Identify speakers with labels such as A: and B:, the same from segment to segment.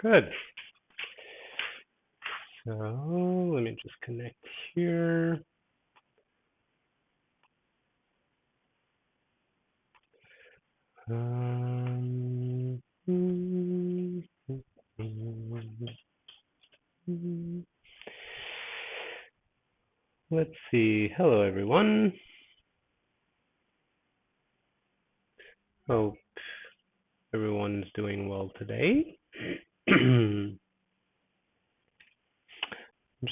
A: Good. So let me just connect here. Um, let's see. Hello, everyone. Hope everyone's doing well today. I'm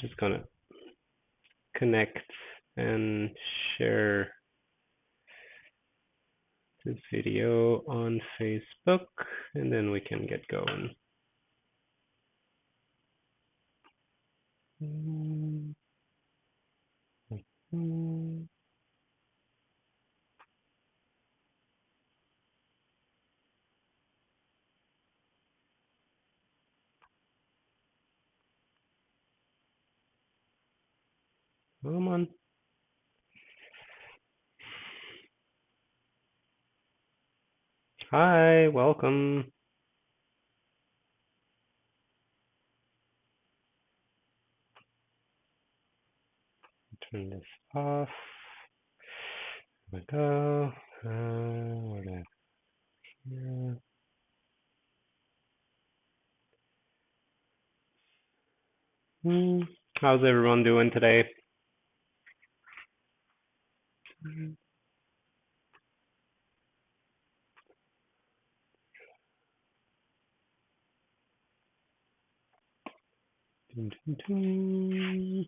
A: just gonna connect and share this video on Facebook, and then we can get going. Come on. Hi, welcome. Turn this off. There we go. Where did here? How's everyone doing today? Dun, dun, dun.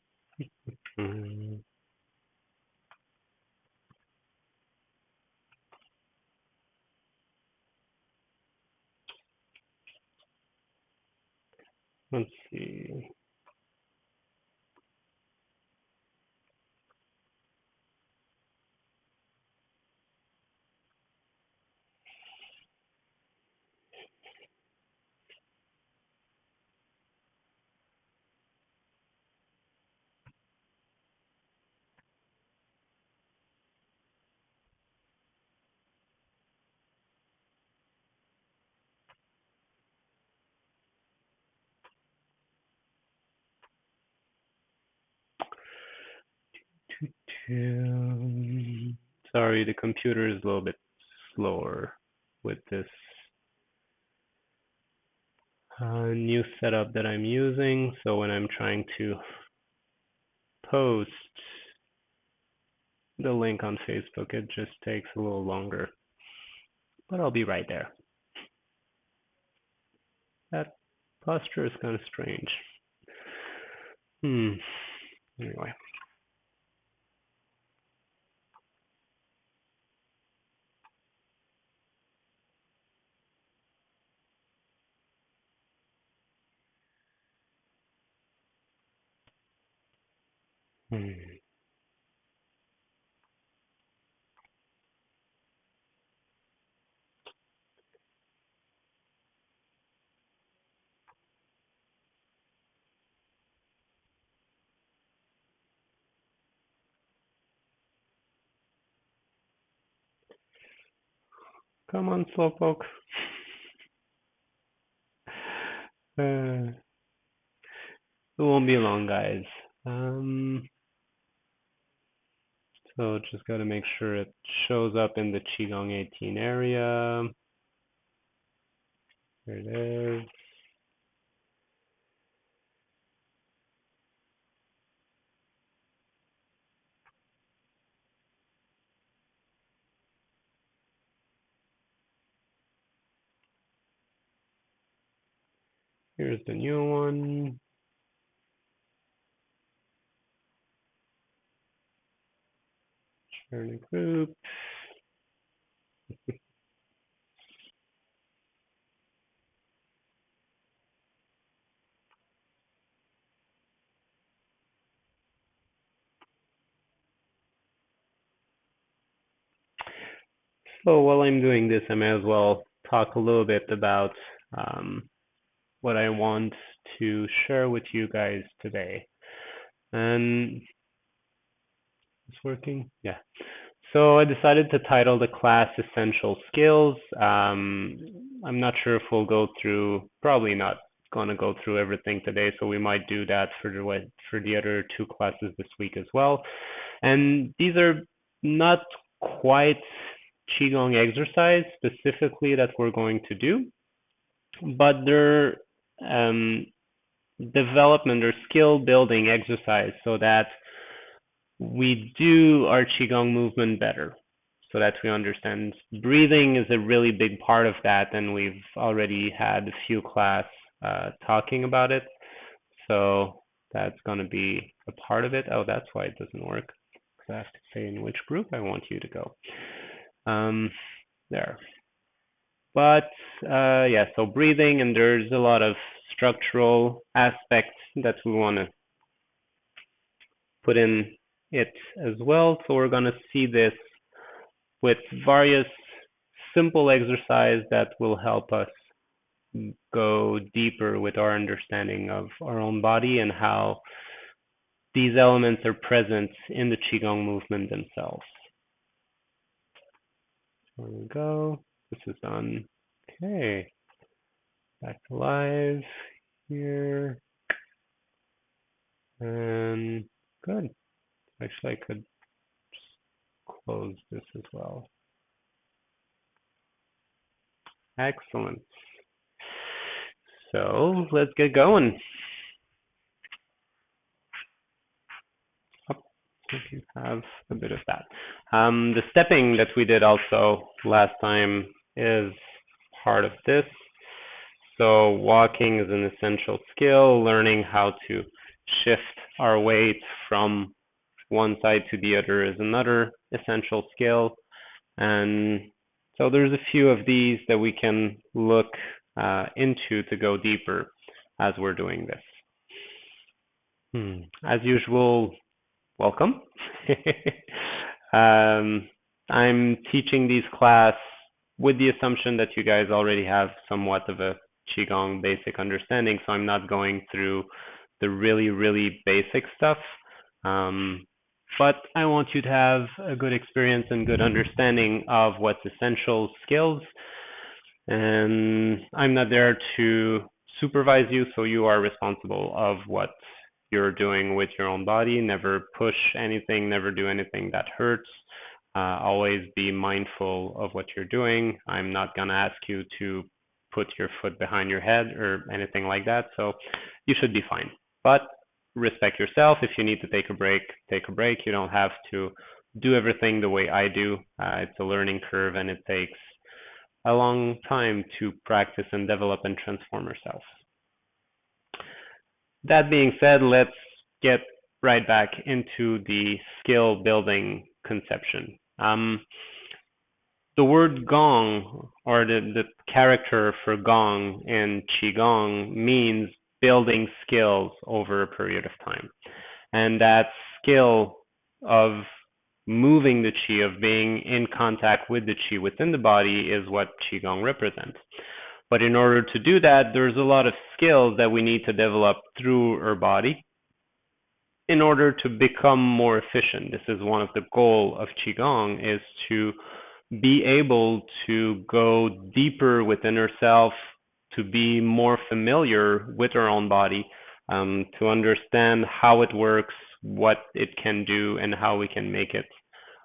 A: Let's see. Sorry, the computer is a little bit slower with this new setup that I'm using. So when I'm trying to post the link on Facebook, it just takes a little longer. But I'll be right there. That posture is kind of strange. Anyway. Come on, Slowpoke. It won't be long, guys. So just got to make sure it shows up in the Qigong 18 area. There it is. Here's the new one. Share in a group. So while I'm doing this, I may as well talk a little bit about what I want to share with you guys today. And it's working? Yeah. So I decided to title the class Essential Skills. I'm not sure if we'll go through, probably not going to go through everything today, so we might do that for the other two classes this week as well. And these are not quite Qigong exercise specifically that we're going to do, but they're development or skill building exercise so that we do our Qigong movement better, so that we understand. Breathing is a really big part of that, and we've already had a few class talking about it. So that's going to be a part of it. Oh, that's why it doesn't work, because I have to say in which group I want you to go. There. But yeah, so breathing, and there's a lot of structural aspects that we want to put in it as well. So we're going to see this with various simple exercises that will help us go deeper with our understanding of our own body and how these elements are present in the Qigong movement themselves. There we go. This is done. Okay. Back to live here. And good. Actually, I could close this as well. Excellent. So let's get going. You have a bit of that. The stepping that we did also last time is part of this. So walking is an essential skill, learning how to shift our weight from one side to the other is another essential skill. And so there's a few of these that we can look into to go deeper as we're doing this. As usual, welcome. I'm teaching these class with the assumption that you guys already have somewhat of a Qigong basic understanding, so I'm not going through the really, really basic stuff. But I want you to have a good experience and good understanding of what's essential skills. And I'm not there to supervise you, so you are responsible of what you're doing with your own body. Never push anything, never do anything that hurts. Always be mindful of what you're doing. I'm not going to ask you to put your foot behind your head or anything like that, so you should be fine. But respect yourself. If you need to take a break, take a break. You don't have to do everything the way I do. It's a learning curve, and it takes a long time to practice and develop and transform yourself. That being said, let's get right back into the skill building conception. The word gong, or the character for gong in Qigong, means building skills over a period of time. And that skill of moving the qi, of being in contact with the qi within the body, is what Qigong represents. But in order to do that, there's a lot of skills that we need to develop through our body in order to become more efficient. This is one of the goals of Qigong, is to be able to go deeper within ourselves, to be more familiar with our own body, to understand how it works, what it can do, and how we can make it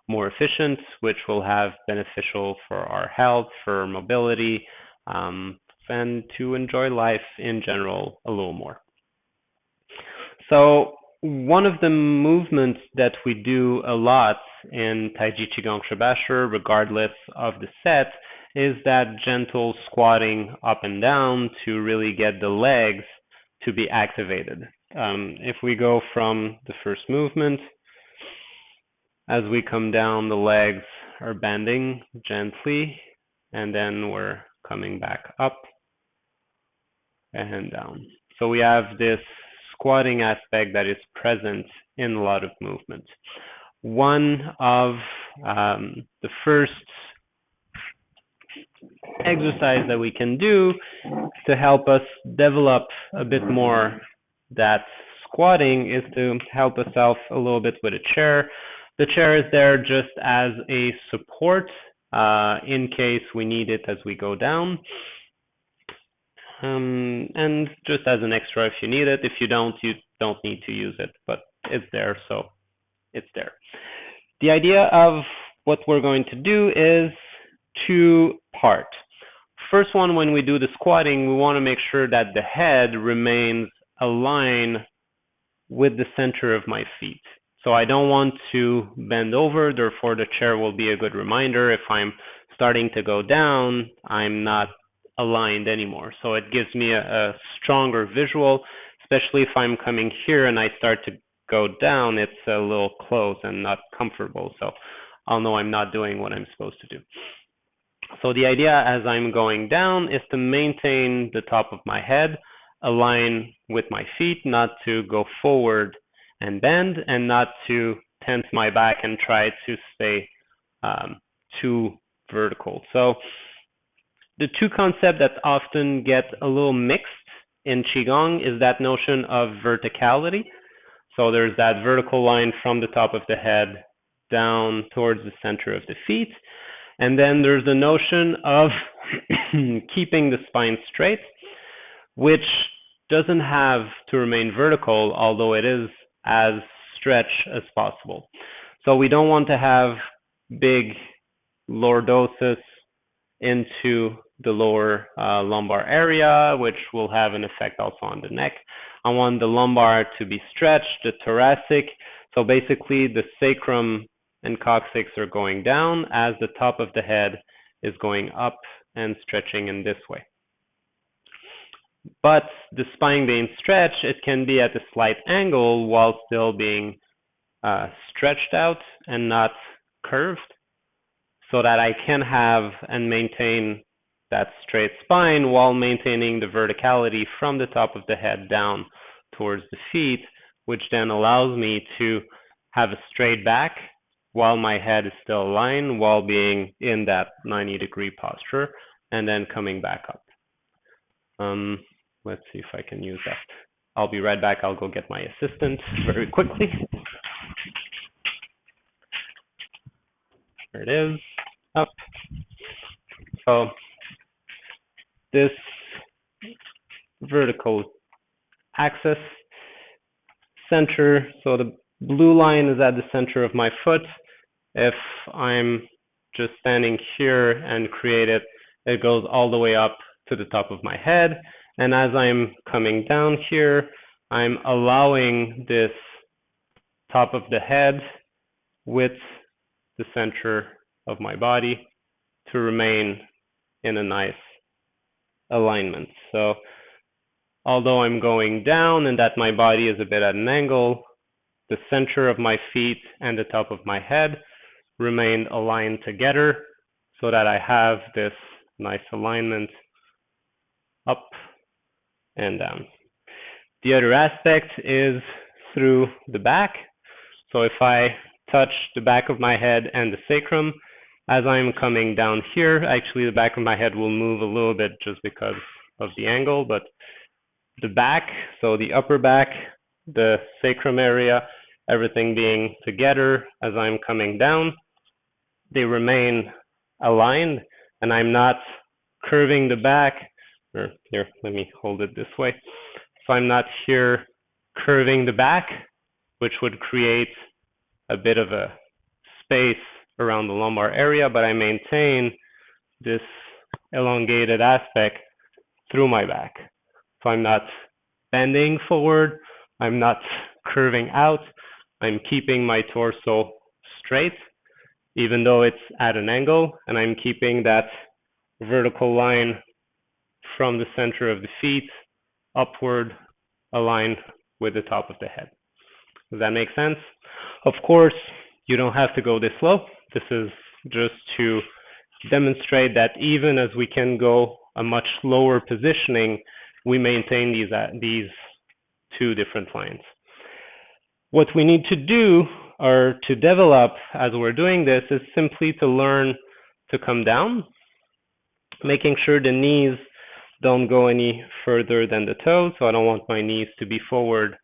A: more efficient, which will have beneficial for our health, for our mobility, and to enjoy life in general a little more. So one of the movements that we do a lot in Taiji, Qigong, Shibashi, regardless of the set, is that gentle squatting up and down to really get the legs to be activated. If we go from the first movement, as we come down, the legs are bending gently, and then we're coming back up and down. So we have this squatting aspect that is present in a lot of movements. One of the first exercise that we can do to help us develop a bit more that squatting is to help us out a little bit with a chair. The chair is there just as a support in case we need it as we go down. And just as an extra if you need it. If you don't need to use it, but it's there, so it's there. The idea of what we're going to do is two-part. First one, when we do the squatting, we want to make sure that the head remains aligned with the center of my feet. So I don't want to bend over, therefore the chair will be a good reminder. If I'm starting to go down, I'm not aligned anymore. So it gives me a stronger visual, especially if I'm coming here and I start to go down, it's a little close and not comfortable. So I'll know I'm not doing what I'm supposed to do. So the idea as I'm going down is to maintain the top of my head align with my feet, not to go forward and bend, and not to tense my back and try to stay too vertical. So the two concepts that often get a little mixed in Qigong is that notion of verticality. So there's that vertical line from the top of the head down towards the center of the feet. And then there's the notion of keeping the spine straight, which doesn't have to remain vertical, although it is as stretched as possible. So we don't want to have big lordosis into the lower lumbar area, which will have an effect also on the neck. I want the lumbar to be stretched, the thoracic. So basically the sacrum and coccyx are going down as the top of the head is going up and stretching in this way. But the spine being stretched, it can be at a slight angle while still being stretched out and not curved, so that I can have and maintain that straight spine while maintaining the verticality from the top of the head down towards the feet, which then allows me to have a straight back while my head is still aligned, while being in that 90-degree posture, and then coming back up. Let's see if I can use that. I'll be right back. I'll go get my assistant very quickly. There it is. Up. So this vertical axis center, so the blue line is at the center of my foot. If I'm just standing here and create it, it goes all the way up to the top of my head. And as I'm coming down here, I'm allowing this top of the head with the center of my body to remain in a nice alignment. So although I'm going down and that my body is a bit at an angle, the center of my feet and the top of my head remain aligned together so that I have this nice alignment up and down. The other aspect is through the back. So if I touch the back of my head and the sacrum, as I'm coming down here, actually the back of my head will move a little bit just because of the angle, but the back, so the upper back, the sacrum area, everything being together as I'm coming down, they remain aligned, and I'm not curving the back. Or here, let me hold it this way. So I'm not here curving the back, which would create a bit of a space around the lumbar area, but I maintain this elongated aspect through my back. So I'm not bending forward, I'm not curving out, I'm keeping my torso straight, even though it's at an angle, and I'm keeping that vertical line from the center of the feet upward, aligned with the top of the head. Does that make sense? Of course, you don't have to go this low. This is just to demonstrate that even as we can go a much lower positioning, we maintain these two different lines. What we need to do or to develop as we're doing this is simply to learn to come down, making sure the knees don't go any further than the toes. So I don't want my knees to be forward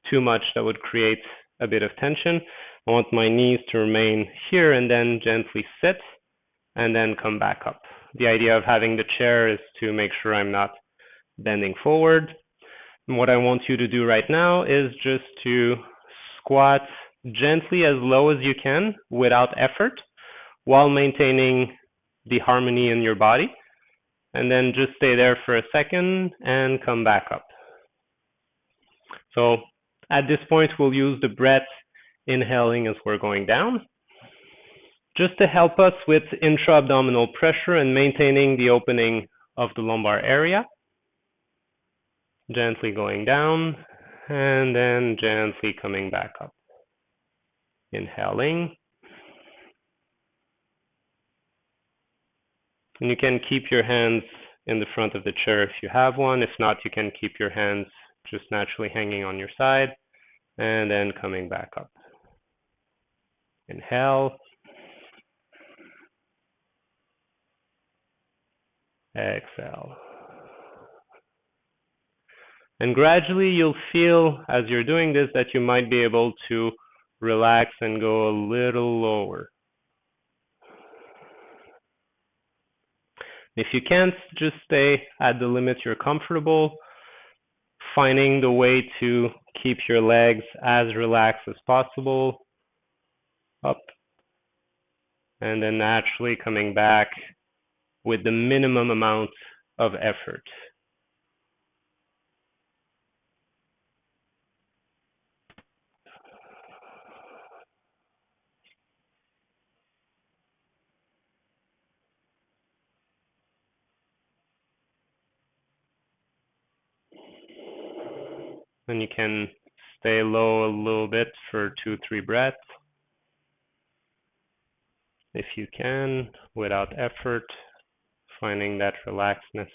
A: too much. That would create a bit of tension. I want my knees to remain here and then gently sit and then come back up. The idea of having the chair is to make sure I'm not bending forward. And what I want you to do right now is just to squat gently as low as you can without effort while maintaining the harmony in your body. And then just stay there for a second and come back up. So at this point, we'll use the breath inhaling as we're going down, just to help us with intra-abdominal pressure and maintaining the opening of the lumbar area. Gently going down and then gently coming back up. Inhaling. And you can keep your hands in the front of the chair if you have one. If not, you can keep your hands just naturally hanging on your side and then coming back up. Inhale. Exhale. And gradually you'll feel as you're doing this that you might be able to relax and go a little lower. If you can't, just stay at the limit you're comfortable, finding the way to keep your legs as relaxed as possible, up, and then naturally coming back with the minimum amount of effort. And you can stay low a little bit for 2-3 breaths. If you can, without effort, finding that relaxedness.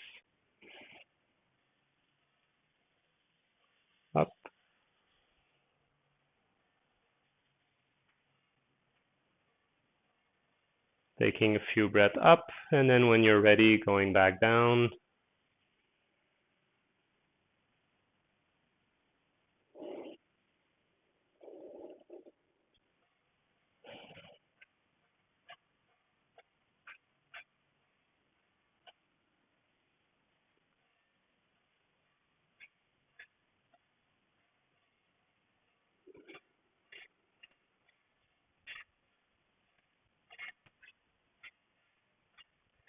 A: Up. Taking a few breaths up, and then when you're ready, going back down.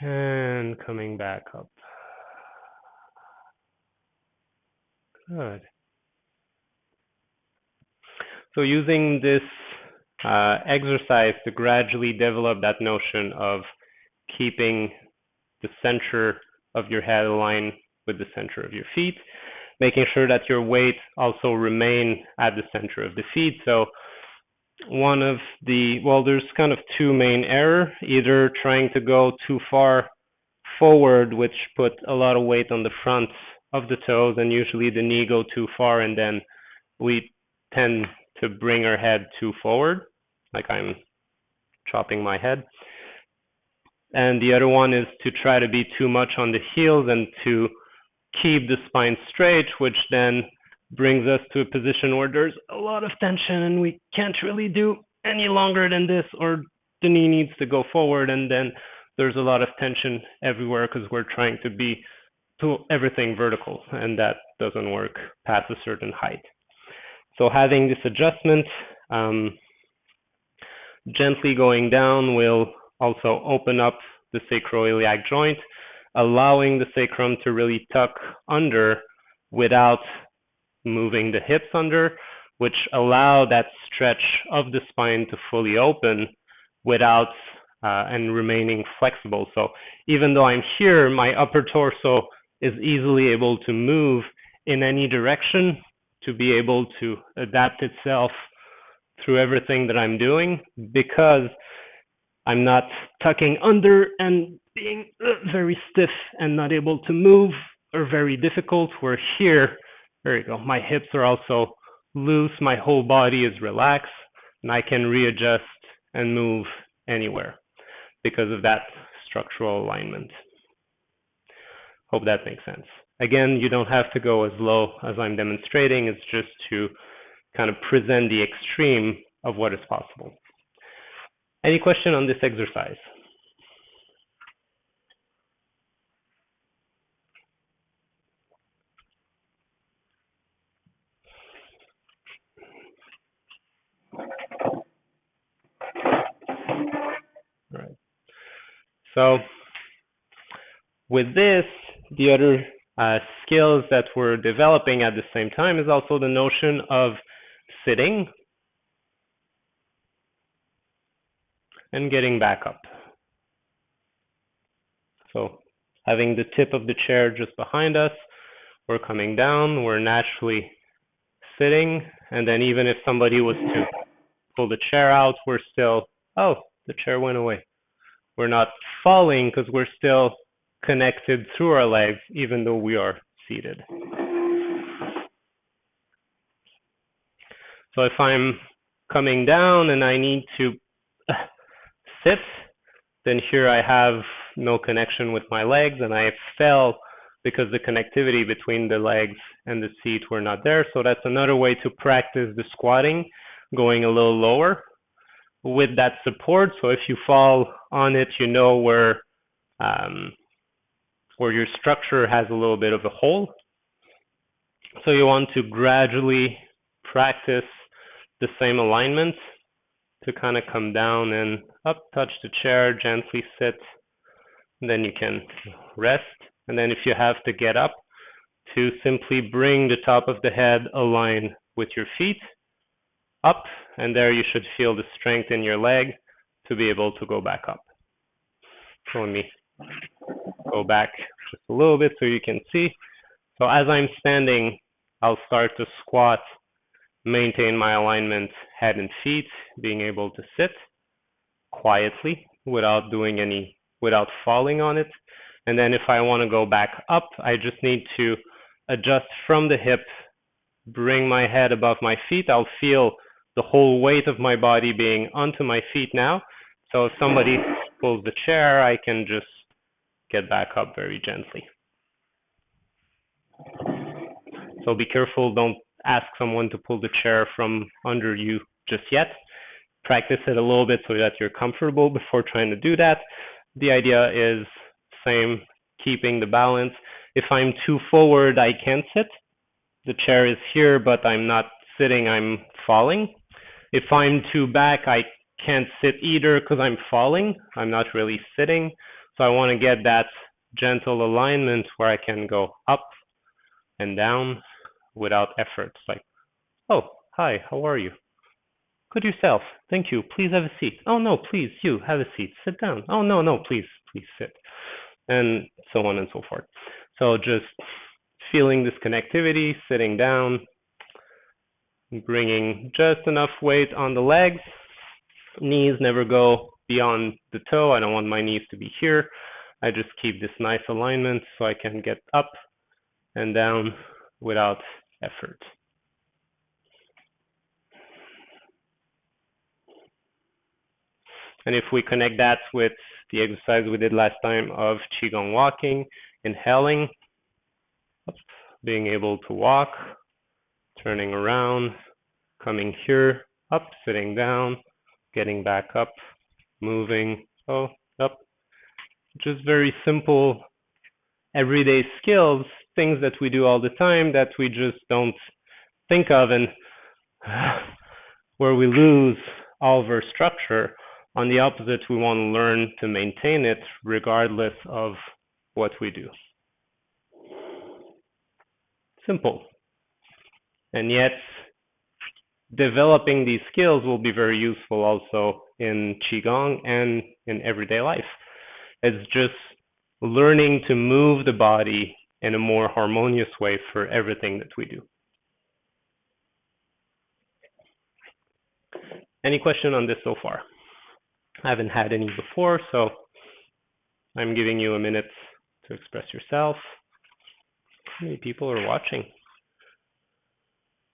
A: And coming back up. Good. So using this exercise to gradually develop that notion of keeping the center of your head aligned with the center of your feet, making sure that your weight also remain at the center of the feet. So there's kind of two main errors, either trying to go too far forward, which put a lot of weight on the front of the toes, and usually the knee go too far, and then we tend to bring our head too forward, like I'm chopping my head. And the other one is to try to be too much on the heels and to keep the spine straight, which then brings us to a position where there's a lot of tension and we can't really do any longer than this, or the knee needs to go forward, and then there's a lot of tension everywhere because we're trying to be to everything vertical, and that doesn't work past a certain height. So having this adjustment, gently going down will also open up the sacroiliac joint, allowing the sacrum to really tuck under without moving the hips under, which allow that stretch of the spine to fully open without and remaining flexible. So even though I'm here, my upper torso is easily able to move in any direction to be able to adapt itself through everything that I'm doing, because I'm not tucking under and being very stiff and not able to move, or very difficult. We're here. There you go. My hips are also loose. My whole body is relaxed, and I can readjust and move anywhere because of that structural alignment. Hope that makes sense. Again, you don't have to go as low as I'm demonstrating. It's just to kind of present the extreme of what is possible. Any question on this exercise? So with this, the other skills that we're developing at the same time is also the notion of sitting and getting back up. So having the tip of the chair just behind us, we're coming down, we're naturally sitting, and then even if somebody was to pull the chair out, we're still, oh, the chair went away. We're not falling because we're still connected through our legs, even though we are seated. So if I'm coming down and I need to sit, then here I have no connection with my legs and I fell because the connectivity between the legs and the seat were not there. So that's another way to practice the squatting, going a little lower with that support. So if you fall on it, you know where your structure has a little bit of a hole. So you want to gradually practice the same alignment to kind of come down and up, touch the chair, gently sit. And then you can rest. And then if you have to get up, to simply bring the top of the head aligned with your feet up, and there you should feel the strength in your leg to be able to go back up. So let me go back just a little bit so you can see. So as I'm standing, I'll start to squat, maintain my alignment, head and feet, being able to sit quietly without falling on it. And then if I want to go back up, I just need to adjust from the hip, bring my head above my feet. I'll feel the whole weight of my body being onto my feet now. So if somebody pulls the chair, I can just get back up very gently. So be careful, don't ask someone to pull the chair from under you just yet. Practice it a little bit so that you're comfortable before trying to do that. The idea is same, keeping the balance. If I'm too forward, I can't sit. The chair is here, but I'm not sitting, I'm falling. If I'm too back, I can't sit either because I'm falling. I'm not really sitting. So I want to get that gentle alignment where I can go up and down without effort. It's like, oh, hi, how are you? Good yourself. Thank you. Please have a seat. Oh, no, please, you have a seat. Sit down. Oh, no, please sit. And so on and so forth. So just feeling this connectivity, sitting down, bringing just enough weight on the legs. Knees never go beyond the toe. I don't want my knees to be here. I just keep this nice alignment so I can get up and down without effort. And if we connect that with the exercise we did last time of Qigong walking, inhaling, being able to walk, turning around, coming here, up, sitting down, getting back up, moving, up. Just very simple everyday skills, things that we do all the time that we just don't think of, and where we lose all of our structure. On the opposite, we want to learn to maintain it regardless of what we do. Simple. And yet, developing these skills will be very useful also in Qigong and in everyday life. It's just learning to move the body in a more harmonious way for everything that we do. Any question on this so far? I haven't had any before, so I'm giving you a minute to express yourself. How many people are watching?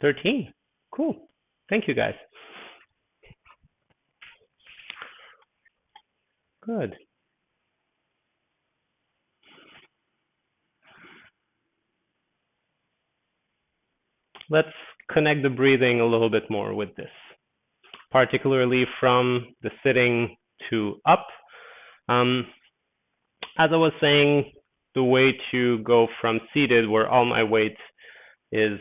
A: 13. Cool. Thank you, guys. Good. Let's connect the breathing a little bit more with this, particularly from the sitting to up. As I was saying, the way to go from seated, where all my weight is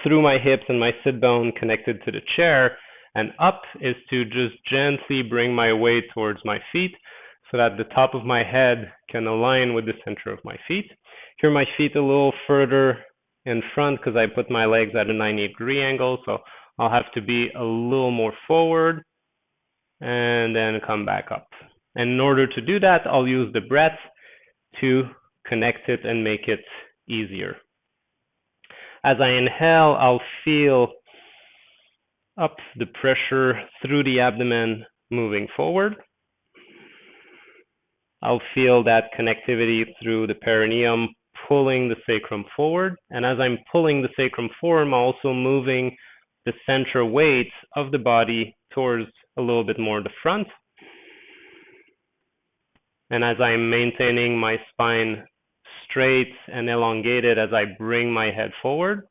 A: through my hips and my sit bone connected to the chair, and up is to just gently bring my weight towards my feet. so that the top of my head can align with the center of my feet. Here my feet a little further in front because I put my legs at a 90-degree angle, so I'll have to be a little more forward and then come back up. And in order to do that, I'll use the breath to connect it and make it easier. As I inhale, I'll feel up the pressure through the abdomen moving forward. I'll feel that connectivity through the perineum pulling the sacrum forward. And as I'm pulling the sacrum forward, I'm also moving the center weight of the body towards a little bit more the front. And as I'm maintaining my spine straight and elongated as I bring my head forward,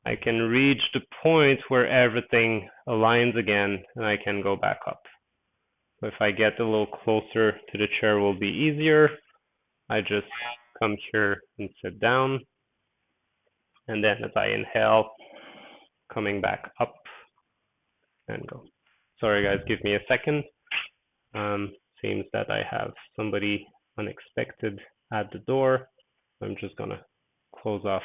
A: I can reach the point where everything aligns again and I can go back up. So if I get a little closer to the chair, it will be easier. I just come here and sit down. And then as I inhale, coming back up and go. Sorry guys, give me a second. Seems that I have somebody unexpected at the door. I'm just gonna close off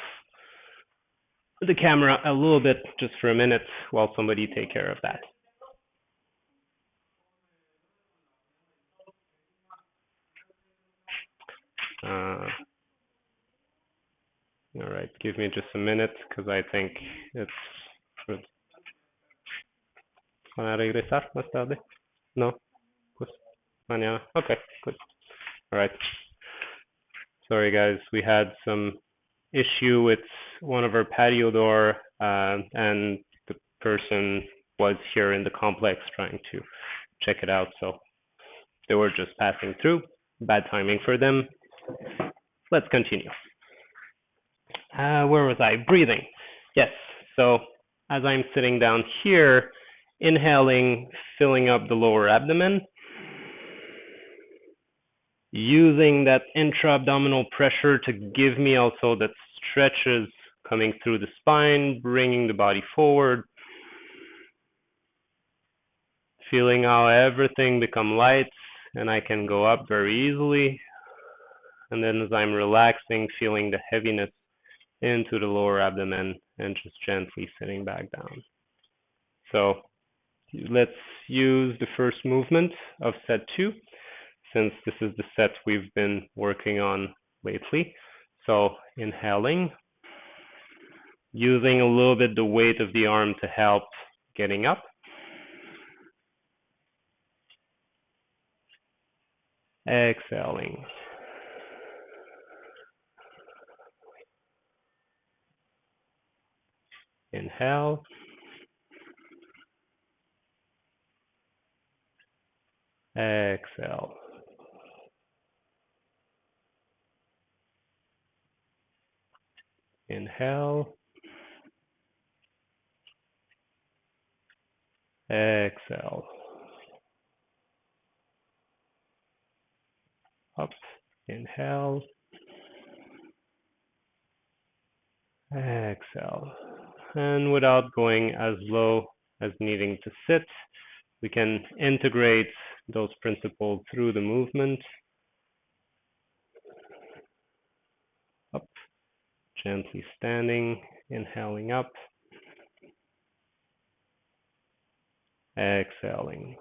A: the camera a little bit just for a minute while somebody take care of that. All right, give me just a minute because I think it's good. ¿Van a regresar más tarde? No, pues mañana. Okay, good. All right. Sorry guys, we had some issue with one of our patio door, and the person was here in the complex trying to check it out, so they were just passing through. Bad timing for them. Let's continue. Where was I? Breathing. Yes, so as I'm sitting down here, inhaling, filling up the lower abdomen, using that intra-abdominal pressure to give me also that stretches coming through the spine, bringing the body forward, feeling how everything become light and I can go up very easily. And then as I'm relaxing, feeling the heaviness into the lower abdomen and just gently sitting back down. So let's use the first movement of set 2, since this is the set we've been working on lately. So inhaling, using a little bit the weight of the arm to help getting up. Exhaling. Inhale. Exhale. Inhale. Exhale. Up. Inhale. Exhale. And without going as low as needing to sit, we can integrate those principles through the movement. Up. Gently standing, inhaling up. Exhaling.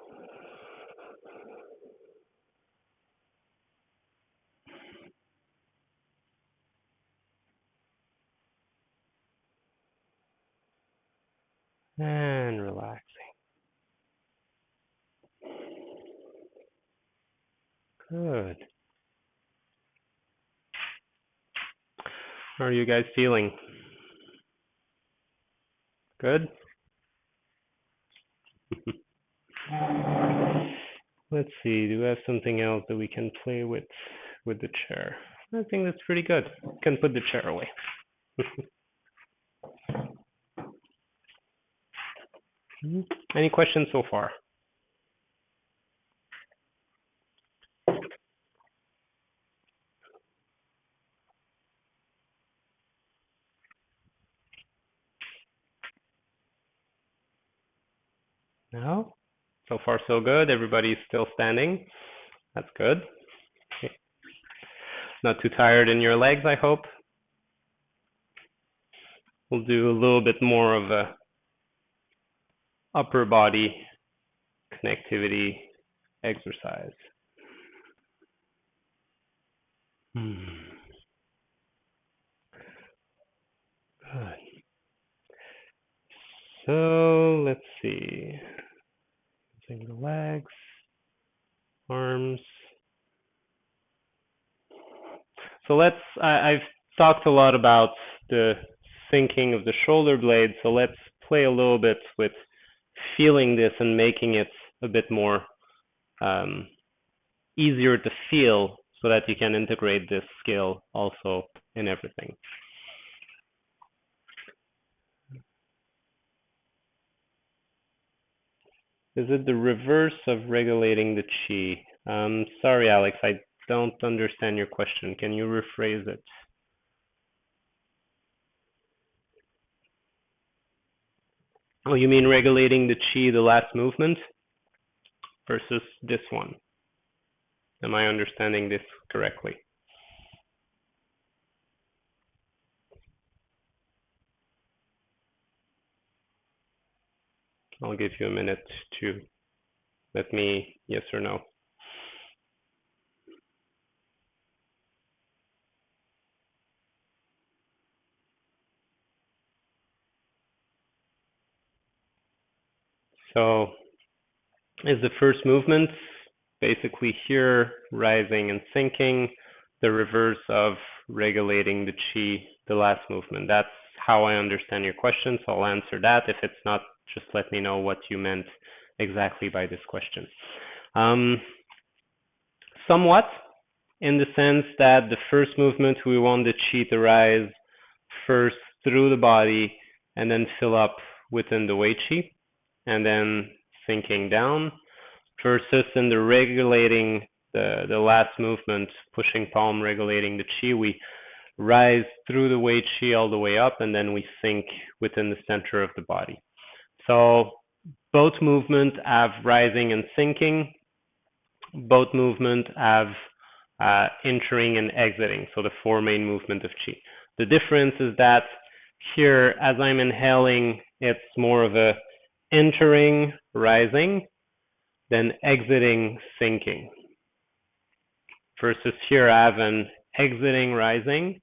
A: And relaxing. Good. How are you guys feeling? Good? Let's see, do we have something else that we can play with the chair? I think that's pretty good. You can put the chair away. Any questions so far? No? So far so good. Everybody's still standing. That's good. Not too tired in your legs, I hope. We'll do a little bit more of a upper body connectivity exercise. Good. So let's see. Using the legs, arms. So I've talked a lot about the sinking of the shoulder blade, so let's play a little bit with feeling this and making it a bit more easier to feel so that you can integrate this skill also in everything. Is it the reverse of regulating the chi? Sorry, Alex, I don't understand your question. Can you rephrase it? Oh, you mean regulating the chi, the last movement, versus this one? Am I understanding this correctly? I'll give you a minute to let me yes or no. So is the first movement basically here, rising and sinking, the reverse of regulating the chi, the last movement? That's how I understand your question, so I'll answer that. If it's not, just let me know what you meant exactly by this question. Somewhat, in the sense that the first movement, we want the chi to rise first through the body and then fill up within the wei chi, and then sinking down, versus in the regulating, the last movement, pushing palm, regulating the chi, we rise through the wei chi all the way up, and then we sink within the center of the body. So both movements have rising and sinking. Both movements have entering and exiting, so the four main movement of chi. The difference is that here, as I'm inhaling, it's more of a entering, rising, then exiting, sinking. Versus here, I have an exiting, rising,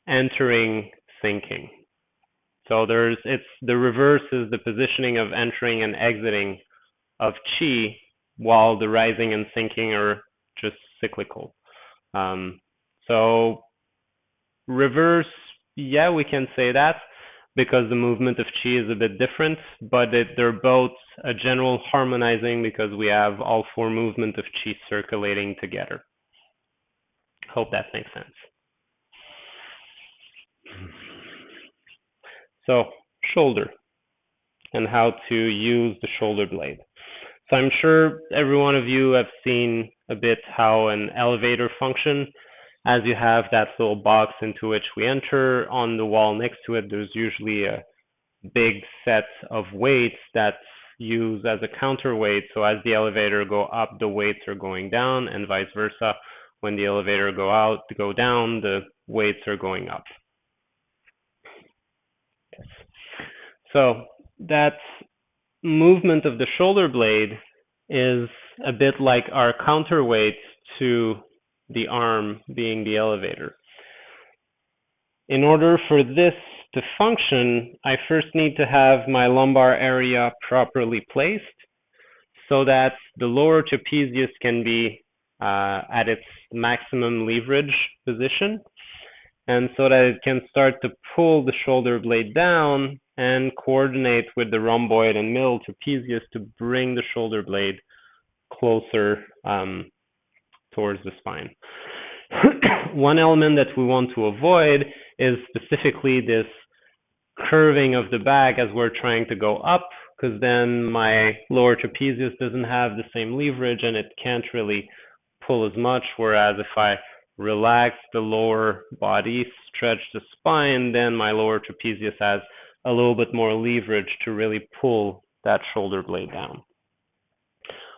A: entering, sinking. So it's the reverse is the positioning of entering and exiting of chi, while the rising and sinking are just cyclical. So reverse, yeah, we can say that because the movement of chi is a bit different, but they're both a general harmonizing because we have all four movements of chi circulating together. Hope that makes sense. So shoulder and how to use the shoulder blade. So I'm sure every one of you have seen a bit how an elevator functions. As you have that little box into which we enter, on the wall next to it, there's usually a big set of weights that's used as a counterweight. So as the elevator go up, the weights are going down, and vice versa. When the elevator go down, the weights are going up. Yes. So that movement of the shoulder blade is a bit like our counterweight to the arm being the elevator. In order for this to function, I first need to have my lumbar area properly placed so that the lower trapezius can be at its maximum leverage position, and so that it can start to pull the shoulder blade down and coordinate with the rhomboid and middle trapezius to bring the shoulder blade closer towards the spine. One element that we want to avoid is specifically this curving of the back as we're trying to go up, because then my lower trapezius doesn't have the same leverage and it can't really pull as much, whereas if I relax the lower body, stretch the spine, then my lower trapezius has a little bit more leverage to really pull that shoulder blade down.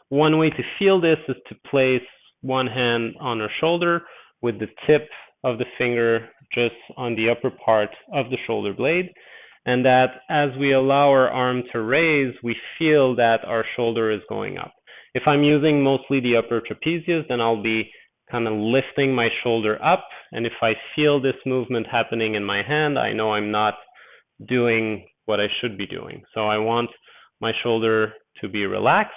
A: One way to feel this is to place one hand on our shoulder with the tip of the finger just on the upper part of the shoulder blade, and that as we allow our arm to raise, we feel that our shoulder is going up. If I'm using mostly the upper trapezius, then I'll be kind of lifting my shoulder up, and if I feel this movement happening in my hand, I know I'm not doing what I should be doing. So I want my shoulder to be relaxed.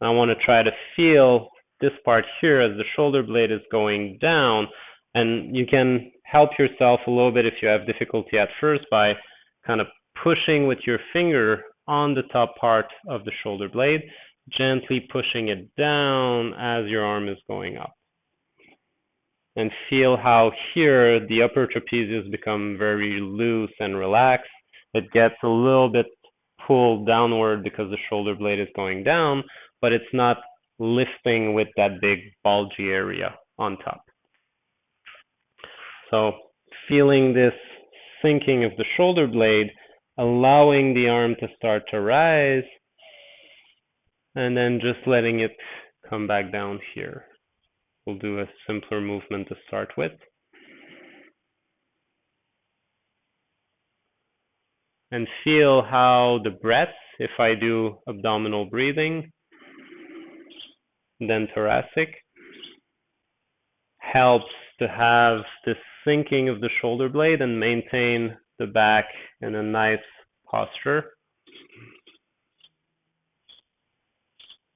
A: I want to try to feel this part here as the shoulder blade is going down, and you can help yourself a little bit if you have difficulty at first by kind of pushing with your finger on the top part of the shoulder blade, gently pushing it down as your arm is going up. And feel how here the upper trapezius become very loose and relaxed. It gets a little bit pulled downward because the shoulder blade is going down, but it's not lifting with that big bulgy area on top. So feeling this sinking of the shoulder blade, allowing the arm to start to rise, and then just letting it come back down here. We'll do a simpler movement to start with. And feel how the breath, if I do abdominal breathing, then thoracic, helps to have this sinking of the shoulder blade and maintain the back in a nice posture.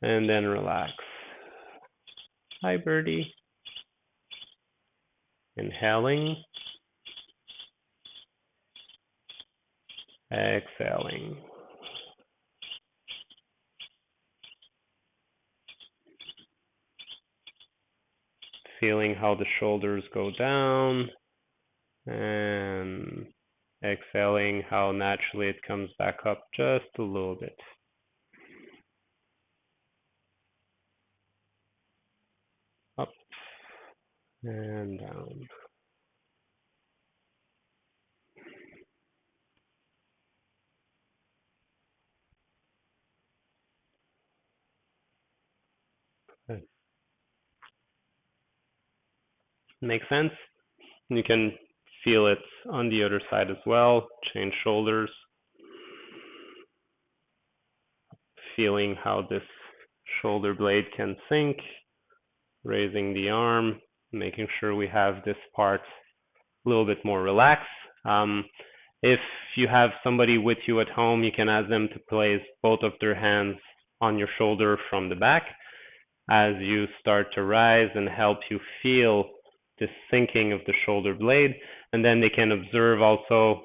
A: And then relax. Hi, birdie. Inhaling. Exhaling. Feeling how the shoulders go down, and exhaling how naturally it comes back up just a little bit. Up and down. Makes sense? You can feel it on the other side as well. Change shoulders. Feeling how this shoulder blade can sink. Raising the arm. Making sure we have this part a little bit more relaxed. If you have somebody with you at home, you can ask them to place both of their hands on your shoulder from the back as you start to rise, and help you feel the sinking of the shoulder blade. And then they can observe also,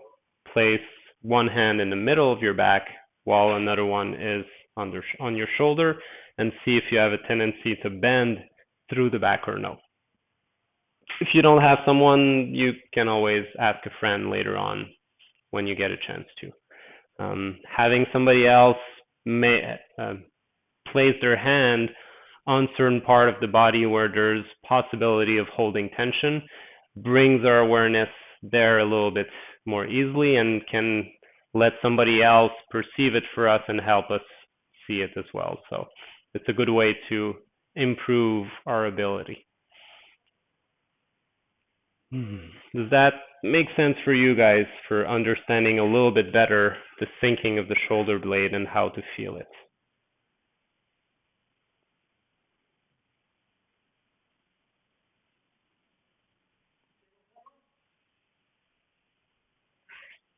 A: place one hand in the middle of your back while another one is on your shoulder, and see if you have a tendency to bend through the back or no. If you don't have someone, you can always ask a friend later on when you get a chance to. Having somebody else place their hand on certain part of the body where there's possibility of holding tension brings our awareness there a little bit more easily, and can let somebody else perceive it for us and help us see it as well. So it's a good way to improve our ability. Does that make sense for you guys, for understanding a little bit better the sinking of the shoulder blade and how to feel it?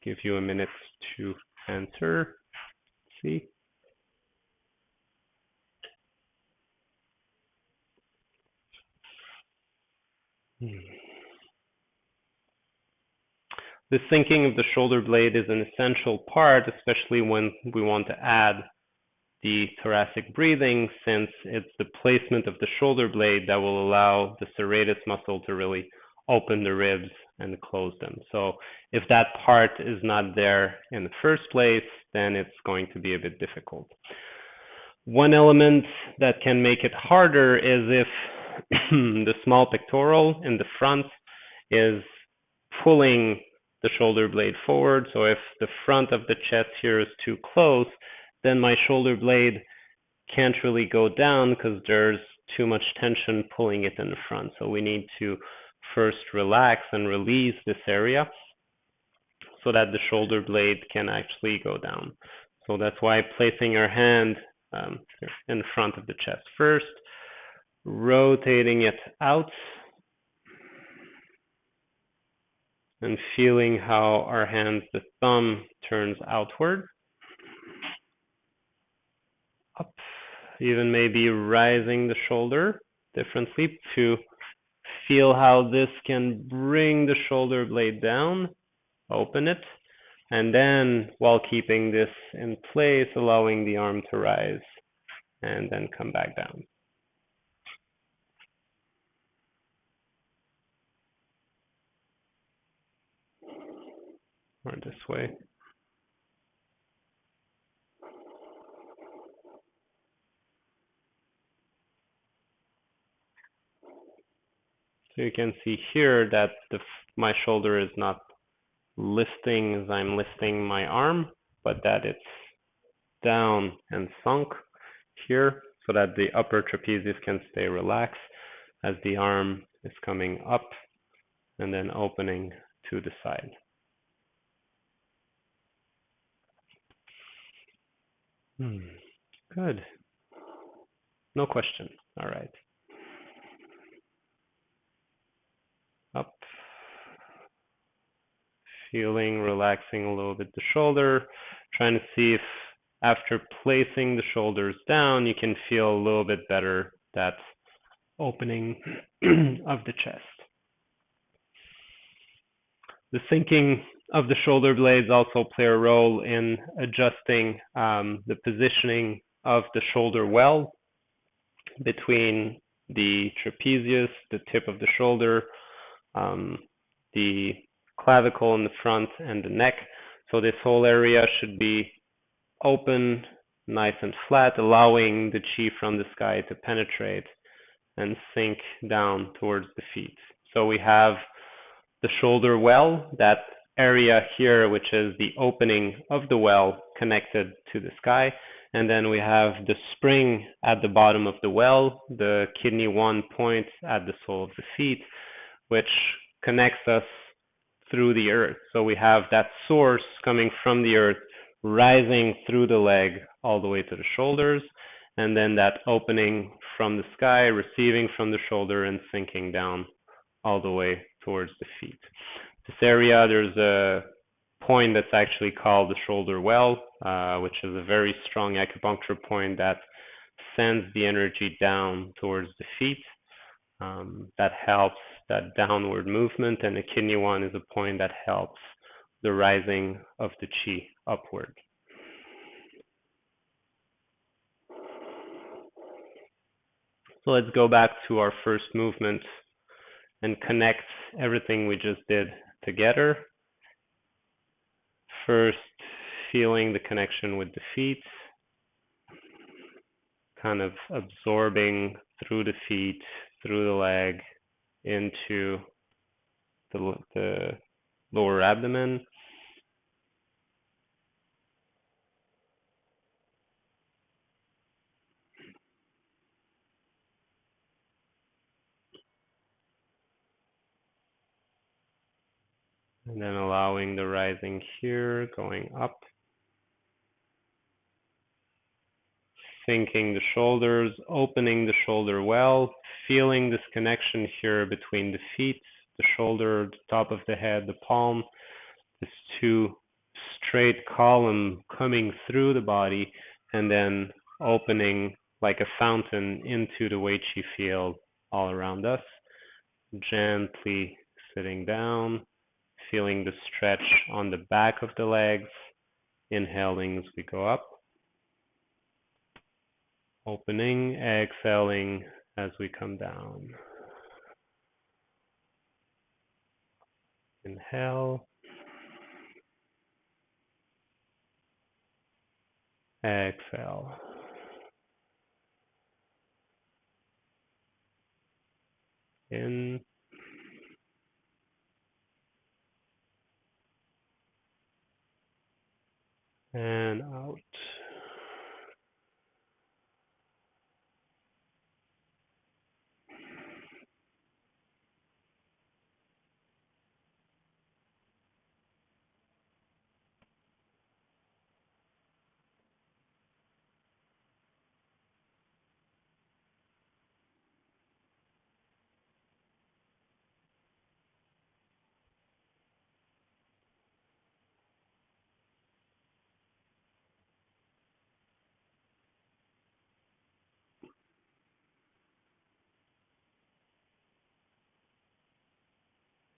A: Give you a minute to answer. See? The sinking of the shoulder blade is an essential part, especially when we want to add the thoracic breathing, since it's the placement of the shoulder blade that will allow the serratus muscle to really open the ribs and close them. So if that part is not there in the first place, then it's going to be a bit difficult. One element that can make it harder is if the small pectoral in the front is pulling the shoulder blade forward. So if the front of the chest here is too close, then my shoulder blade can't really go down because there's too much tension pulling it in the front. So we need to first relax and release this area so that the shoulder blade can actually go down. So that's why placing our hand in front of the chest first, rotating it out, and feeling how our hands, the thumb turns outward, up, even maybe rising the shoulder differently to feel how this can bring the shoulder blade down, open it, and then while keeping this in place, allowing the arm to rise and then come back down. Or this way. So you can see here that my shoulder is not lifting as I'm lifting my arm, but that it's down and sunk here so that the upper trapezius can stay relaxed as the arm is coming up and then opening to the side. Good. No question. All right. Up. Feeling, relaxing a little bit the shoulder, trying to see if after placing the shoulders down, you can feel a little bit better that opening of the chest. The sinking of the shoulder blades also play a role in adjusting the positioning of the shoulder well between the trapezius, the tip of the shoulder, the clavicle in the front, and the neck. So this whole area should be open, nice and flat, allowing the chi from the sky to penetrate and sink down towards the feet. So we have the shoulder well, that area here, which is the opening of the well connected to the sky. And then we have the spring at the bottom of the well, the kidney 1 point at the sole of the feet, which connects us through the earth. So we have that source coming from the earth, rising through the leg all the way to the shoulders, and then that opening from the sky, receiving from the shoulder and sinking down all the way towards the feet. This area, there's a point that's actually called the shoulder well, which is a very strong acupuncture point that sends the energy down towards the feet. That helps that downward movement, and the kidney 1 is a point that helps the rising of the chi upward. So let's go back to our first movement and connect everything we just did together. First, feeling the connection with the feet, kind of absorbing through the feet, through the leg, into the lower abdomen. And then allowing the rising here, going up. Sinking the shoulders, opening the shoulder well, feeling this connection here between the feet, the shoulder, the top of the head, the palm, this two straight column coming through the body and then opening like a fountain into the Wei Qi field all around us. Gently sitting down, feeling the stretch on the back of the legs, inhaling as we go up. Opening, exhaling as we come down. Inhale. Exhale. In. And out.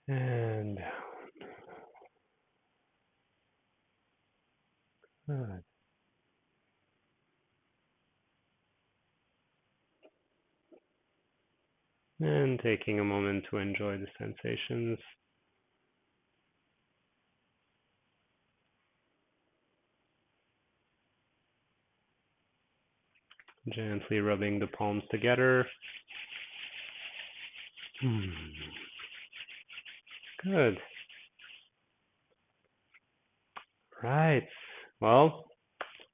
A: And good. And taking a moment to enjoy the sensations. Gently rubbing the palms together. Good. Right. Well,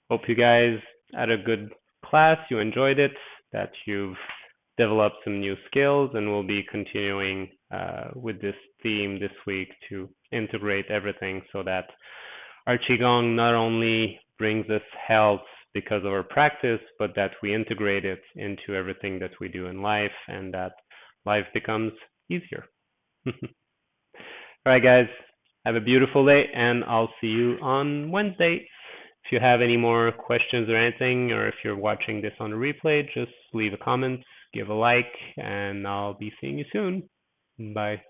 A: hope you guys had a good class. You enjoyed it, that you've developed some new skills, and we'll be continuing with this theme this week to integrate everything so that our Qigong not only brings us health because of our practice, but that we integrate it into everything that we do in life and that life becomes easier. All right, guys, have a beautiful day, and I'll see you on Wednesday. If you have any more questions or anything, or if you're watching this on a replay, just leave a comment, give a like, and I'll be seeing you soon. Bye.